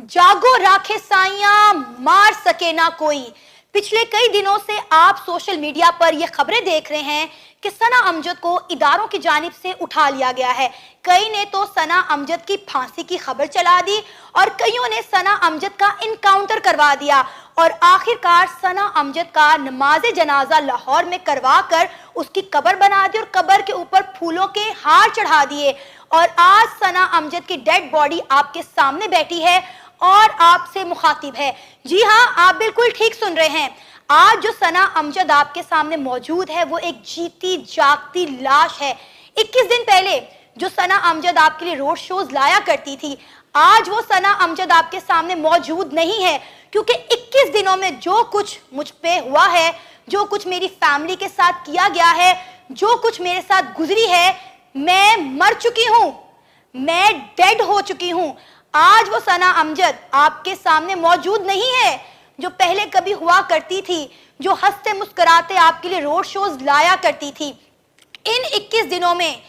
जागो राखे साइयां, मार सके ना कोई। पिछले कई दिनों से आप सोशल मीडिया पर यह खबरें देख रहे हैं कि सना अमजद को इदारों की जानिब से उठा लिया गया है। कई ने तो सना अमजद की फांसी की खबर चला दी और कईयों ने सना अमजद का इनकाउंटर करवा दिया और आखिरकार सना अमजद का नमाज जनाजा लाहौर में करवा कर उसकी कब्र बना दी और कब्र के ऊपर फूलों के हार चढ़ा दिए। और आज सना अमजद की डेड बॉडी आपके सामने बैठी है और आपसे मुखातिब है। जी हाँ, आप बिल्कुल ठीक सुन रहे हैं। आज जो सना अमजद आपके सामने मौजूद है वो एक जीती जागती लाश है। 21 दिन पहले जो सना अमजद आपके लिए रोड शोज लाया करती थी, आज वो सना अमजद आपके सामने मौजूद नहीं है, क्योंकि 21 दिनों में जो कुछ मुझ पे हुआ है, जो कुछ मेरी फैमिली के साथ किया गया है, जो कुछ मेरे साथ गुजरी है, मैं मर चुकी हूं, मैं डेड हो चुकी हूं। आज वो सना अमजद आपके सामने मौजूद नहीं है जो पहले कभी हुआ करती थी, जो हंसते मुस्कुराते आपके लिए रोड शोज लाया करती थी। इन 21 दिनों में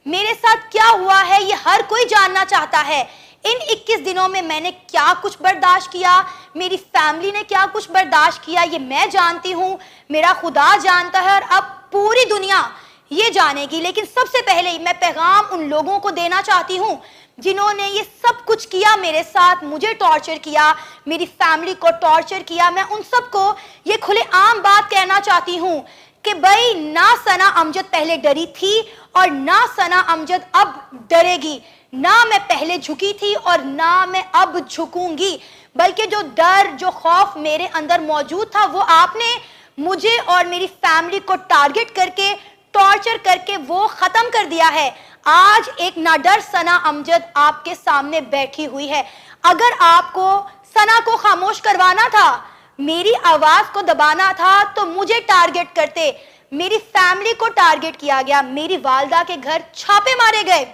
मेरे साथ क्या हुआ है ये हर कोई जानना चाहता है। इन 21 दिनों में मैंने क्या कुछ बर्दाश्त किया, मेरी फैमिली ने क्या कुछ बर्दाश्त किया, ये मैं जानती हूँ, मेरा खुदा जानता है और अब पूरी दुनिया ये जानेगी। लेकिन सबसे पहले मैं पैगाम उन लोगों को देना चाहती हूँ जिन्होंने ये सब कुछ किया मेरे साथ, मुझे टॉर्चर किया, मेरी फैमिली को टॉर्चर किया। मैं उन सबको ये खुले आम बात कहना चाहती हूँ कि भाई, ना सना अमजद पहले डरी थी और ना सना अमजद अब डरेगी। ना मैं पहले झुकी थी और ना मैं अब झुकूंगी, बल्कि जो डर, जो खौफ मेरे अंदर मौजूद था वो आपने मुझे और मेरी फैमिली को टारगेट करके, टॉर्चर करके वो खत्म कर दिया है। आज एक नाडर सना अमजद आपके सामने बैठी हुई है। अगर आपको सना को खामोश करवाना था, मेरी आवाज को दबाना था, तो मुझे टारगेट करते। मेरी फैमिली को टारगेट किया गया, मेरी वालदा के घर छापे मारे गए,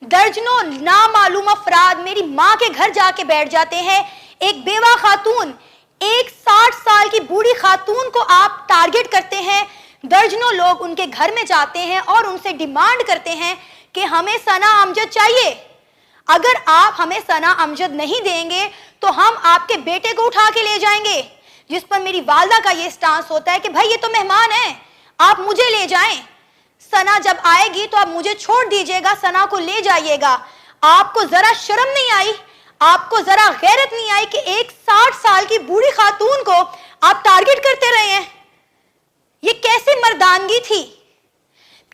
दर्जनों नामालूम अफराद मेरी माँ के घर जाके बैठ जाते हैं। एक बेवा खातून, एक 60 साल की बूढ़ी खातून को आप टारगेट करते हैं। दर्जनों लोग उनके घर में जाते हैं और उनसे डिमांड करते हैं कि हमें सना अमजद चाहिए। अगर आप हमें सना अमजद नहीं देंगे तो हम आपके बेटे को उठा के ले जाएंगे। जिस पर मेरी वालदा का ये स्टांस होता है कि भाई ये तो मेहमान है, आप मुझे ले जाएं। सना जब आएगी तो आप मुझे छोड़ दीजिएगा, सना को ले जाइएगा। आपको जरा शर्म नहीं आई, आपको जरा गैरत नहीं आई कि एक 60 साल की बूढ़ी खातून को आप टारगेट करते रहे हैं? ये कैसी मर्दानगी थी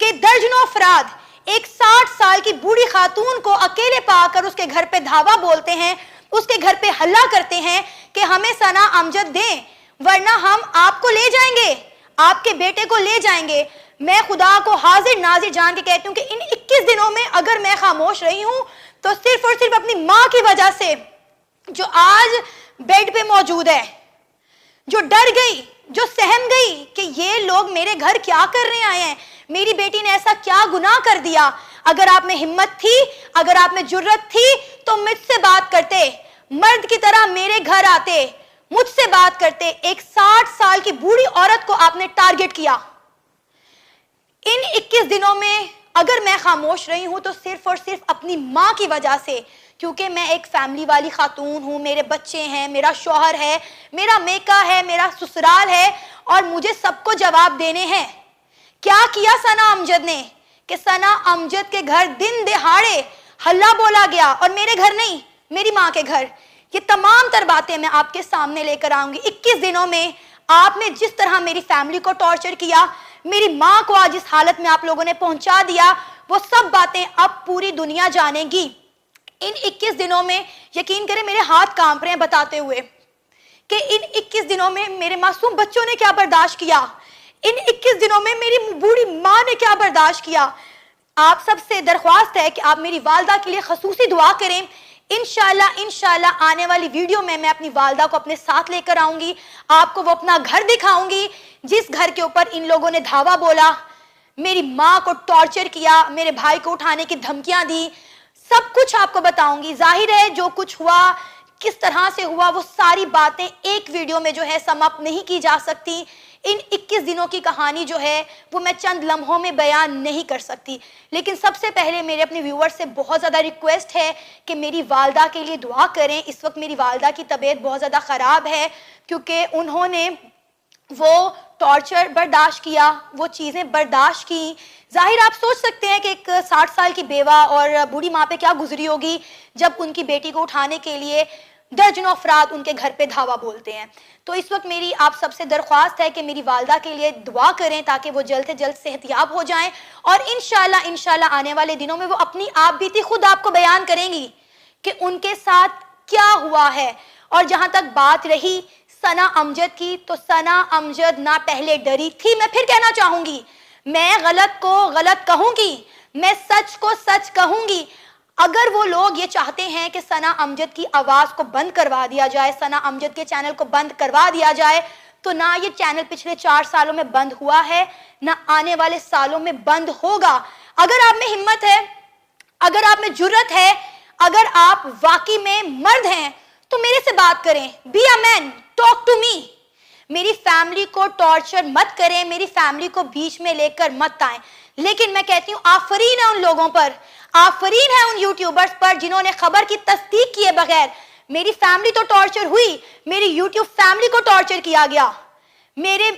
कि दर्जनों अफराद एक 60 साल की बूढ़ी खातून को अकेले पाकर उसके घर पे धावा बोलते हैं, उसके घर पे हल्ला करते हैं कि हमें सना अमजद दें वरना हम आपको ले जाएंगे, आपके बेटे को ले जाएंगे। मैं खुदा को हाजिर नाजिर जान के कहती हूँ कि इन 21 दिनों में अगर मैं खामोश रही हूँ तो सिर्फ और सिर्फ अपनी माँ की वजह से, जो आज बेड पे मौजूद है, जो डर गई, जो सहम गई कि ये लोग मेरे घर क्या करने आए हैं, मेरी बेटी ने ऐसा क्या गुनाह कर दिया। अगर आप में हिम्मत थी, अगर आप में जुर्रत थी तो मुझसे बात करते, मर्द की तरह मेरे घर आते, मुझसे बात करते। एक 60 साल की बूढ़ी औरत को आपने टारगेट किया। इन 21 दिनों में अगर मैं खामोश रही हूं तो सिर्फ और सिर्फ अपनी माँ की वजह से, क्योंकि मैं एक फैमिली वाली खातून हूँ, मेरे बच्चे हैं, मेरा शौहर है, मेरा मेका है, मेरा ससुराल है और मुझे सबको जवाब देने हैं। क्या किया सना अमजद ने कि सना अमजद के घर दिन दिहाड़े हल्ला बोला गया और मेरे घर नहीं, मेरी माँ के घर। ये तमाम तर बातें मैं आपके सामने लेकर आऊंगी। 21 दिनों में आपने जिस तरह मेरी फैमिली को टॉर्चर किया, मेरी माँ को आज इस हालत में आप लोगों ने पहुंचा दिया, वो सब बातें अब पूरी दुनिया जानेगी। इन 21 दिनों में यकीन करें मेरे हाथ कांप रहे हैं बताते हुए कि इन 21 दिनों में मेरे मासूम बच्चों ने क्या बर्दाश्त किया, इन 21 दिनों में मेरी बूढ़ी माँ ने क्या बर्दाश्त किया। आप सबसे दरख्वास्त है कि आप मेरी वालदा के लिए खसूसी दुआ करें। इंशाल्लाह आने वाली वीडियो में मैं अपनी वालदा को अपने साथ लेकर आऊंगी, आपको वो अपना घर दिखाऊंगी जिस घर के ऊपर इन लोगों ने धावा बोला, मेरी माँ को टॉर्चर किया, मेरे भाई को उठाने की धमकियां दी, सब कुछ आपको बताऊंगी। जाहिर है जो कुछ हुआ, किस तरह से हुआ, वो सारी बातें एक वीडियो में जो है समाप्त नहीं की जा सकती। ان 21 دنوں کی کہانی جو ہے وہ میں چند لمحوں میں بیان نہیں کر سکتی. لیکن سب سے پہلے میرے اپنے ویور سے بہت زیادہ ریکویسٹ ہے کہ میری والدہ کے لیے دعا کریں. اس وقت میری والدہ کی طبیعت بہت زیادہ خراب ہے کیونکہ انہوں نے وہ ٹارچر برداشت کیا, وہ چیزیں برداشت کی. ظاہر آپ سوچ سکتے ہیں کہ ایک 60 سال کی بیوہ اور بوڑھی ماں پہ کیا گزری ہوگی جب ان کی بیٹی کو اٹھانے کے لیے درجنوں افراد ان کے گھر پہ دھاوا بولتے ہیں. تو اس وقت میری آپ سب سے درخواست ہے کہ میری والدہ کے لیے دعا کریں تاکہ وہ جلد سے جلد صحت یاب ہو جائیں, اور انشاءاللہ آنے والے دنوں میں وہ اپنی آپ بیتی خود آپ کو بیان کریں گی کہ ان کے ساتھ کیا ہوا ہے. اور جہاں تک بات رہی ثنا امجد کی, تو ثنا امجد نہ پہلے ڈری تھی. میں پھر کہنا چاہوں گی, میں غلط کو غلط کہوں گی, میں سچ کو سچ کہوں گی. اگر وہ لوگ یہ چاہتے ہیں کہ ثنا امجد کی آواز کو بند کروا دیا جائے, ثنا امجد کے چینل کو بند کروا دیا جائے, تو نہ یہ چینل پچھلے 4 سالوں میں بند ہوا ہے, نہ آنے والے سالوں میں بند ہوگا. اگر آپ میں ہمت ہے, اگر آپ میں جرت ہے, اگر آپ واقعی میں مرد ہیں تو میرے سے بات کریں. Be a man, talk to me. میری فیملی کو ٹارچر مت کریں, میری فیملی کو بیچ میں لے کر مت آئیں. لیکن میں کہتی ہوں آفرین ہے ان لوگوں پر, آفرین ہے ان یوٹیوبرز پر جنہوں نے خبر کی تصدیق کیے بغیر, میری فیملی تو ٹارچر ہوئی, میری یوٹیوب فیملی کو ٹارچر کیا گیا. میرے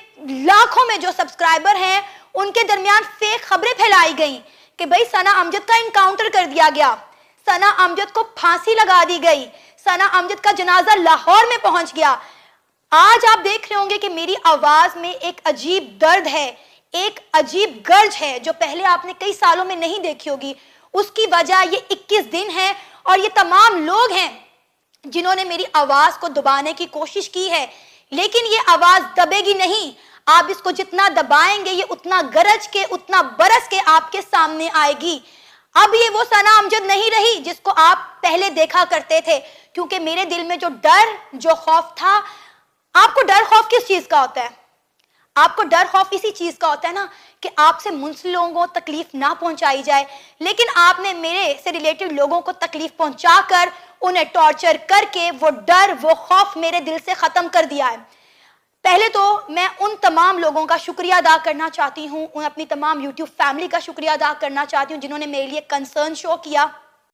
لاکھوں میں جو سبسکرائبر ہیں ان کے درمیان فیک خبریں پھیلائی گئیں کہ بھئی ثنا امجد کا انکاؤنٹر کر دیا گیا, ثنا امجد کو پھانسی لگا دی گئی, ثنا امجد کا جنازہ لاہور میں پہنچ گیا. آج آپ دیکھ رہے ہوں گے کہ میری آواز میں ایک عجیب درد ہے, ایک عجیب گرج ہے جو پہلے آپ نے کئی سالوں میں نہیں دیکھی ہوگی. اس کی وجہ یہ 21 دن ہے اور یہ تمام لوگ ہیں جنہوں نے میری آواز کو دبانے کی کوشش کی ہے. لیکن یہ آواز دبے گی نہیں. آپ اس کو جتنا دبائیں گے یہ اتنا گرج کے, اتنا برس کے آپ کے سامنے آئے گی. اب یہ وہ ثنا امجد نہیں رہی جس کو آپ پہلے دیکھا کرتے تھے, کیونکہ میرے دل میں جو ڈر, جو خوف تھا. آپ کو ڈر خوف کس چیز کا ہوتا ہے؟ آپ کو ڈر خوف اسی چیز کا ہوتا ہے نا کہ آپ سے منسلک لوگوں کو تکلیف نہ پہنچائی جائے. لیکن آپ نے میرے سے ریلیٹڈ لوگوں کو تکلیف پہنچا کر, انہیں ٹارچر کر کے وہ ڈر, وہ خوف میرے دل سے ختم کر دیا ہے. پہلے تو میں ان تمام لوگوں کا شکریہ ادا کرنا چاہتی ہوں, اپنی تمام یوٹیوب فیملی کا شکریہ ادا کرنا چاہتی ہوں جنہوں نے میرے لیے کنسرن شو کیا.